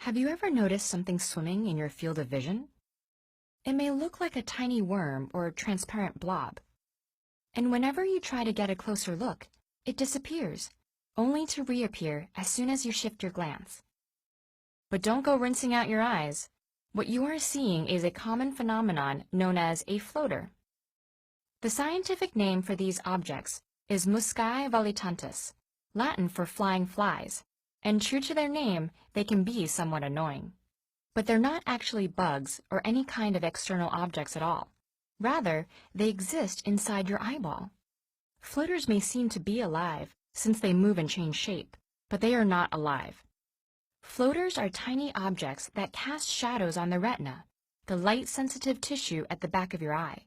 Have you ever noticed something swimming in your field of vision? It may look like a tiny worm or a transparent blob. And whenever you try to get a closer look, it disappears, only to reappear as soon as you shift your glance. But don't go rinsing out your eyes. What you are seeing is a common phenomenon known as a floater. The scientific name for these objects is muscae volitantes, Latin for flying flies, and true to their name, they can be somewhat annoying. But they're not actually bugs or any kind of external objects at all. Rather, they exist inside your eyeball. Floaters may seem to be alive since they move and change shape, but they are not alive. Floaters are tiny objects that cast shadows on the retina, the light-sensitive tissue at the back of your eye.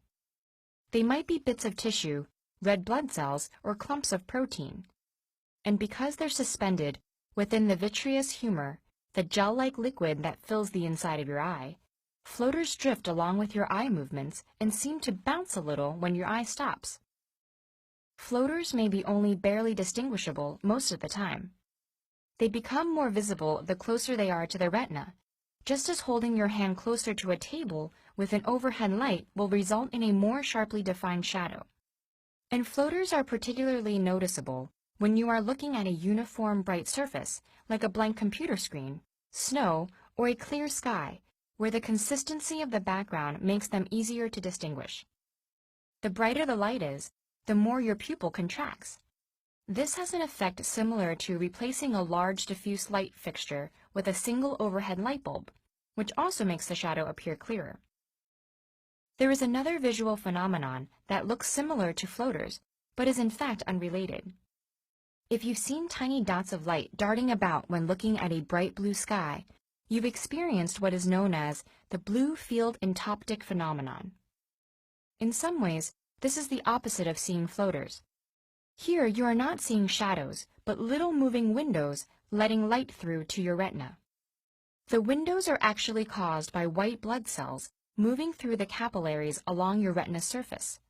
They might be bits of tissue, red blood cells, or clumps of protein. And because they're suspended within the vitreous humor, the gel-like liquid that fills the inside of your eye, floaters drift along with your eye movements and seem to bounce a little when your eye stops. Floaters may be only barely distinguishable most of the time. They become more visible the closer they are to the retina, just as holding your hand closer to a table with an overhead light will result in a more sharply defined shadow. And floaters are particularly noticeable when you are looking at a uniform bright surface, like a blank computer screen, snow, or a clear sky, where the consistency of the background makes them easier to distinguish. The brighter the light is, the more your pupil contracts. This has an effect similar to replacing a large diffuse light fixture with a single overhead light bulb, which also makes the shadow appear clearer. There is another visual phenomenon that looks similar to floaters, but is in fact unrelated. If you've seen tiny dots of light darting about when looking at a bright blue sky, you've experienced what is known as the blue field entoptic phenomenon. In some ways, this is the opposite of seeing floaters. Here you are not seeing shadows, but little moving windows letting light through to your retina. The windows are actually caused by white blood cells moving through the capillaries along your retina surface.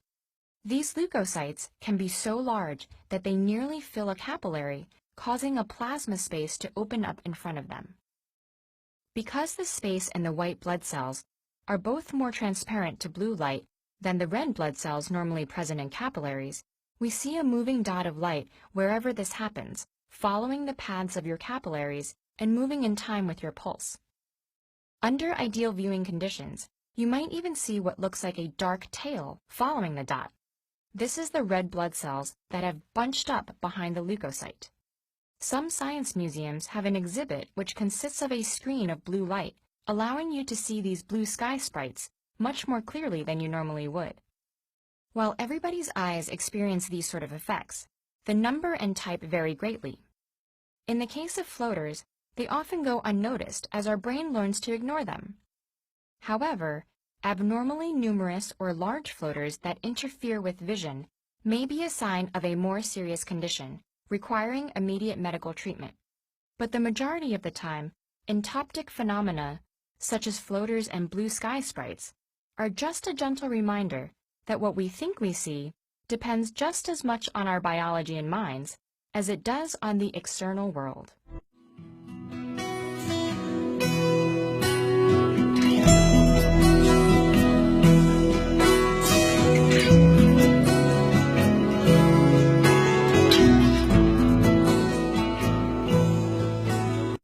These leukocytes can be so large that they nearly fill a capillary, causing a plasma space to open up in front of them. Because the space and the white blood cells are both more transparent to blue light than the red blood cells normally present in capillaries, we see a moving dot of light wherever this happens, following the paths of your capillaries and moving in time with your pulse. Under ideal viewing conditions, you might even see what looks like a dark tail following the dot. This is the red blood cells that have bunched up behind the leukocyte. Some science museums have an exhibit which consists of a screen of blue light, allowing you to see these blue sky sprites much more clearly than you normally would. While everybody's eyes experience these sort of effects, the number and type vary greatly. In the case of floaters, they often go unnoticed as our brain learns to ignore them. However, abnormally numerous or large floaters that interfere with vision may be a sign of a more serious condition, requiring immediate medical treatment. But the majority of the time, entoptic phenomena, such as floaters and blue sky sprites, are just a gentle reminder that what we think we see depends just as much on our biology and minds as it does on the external world.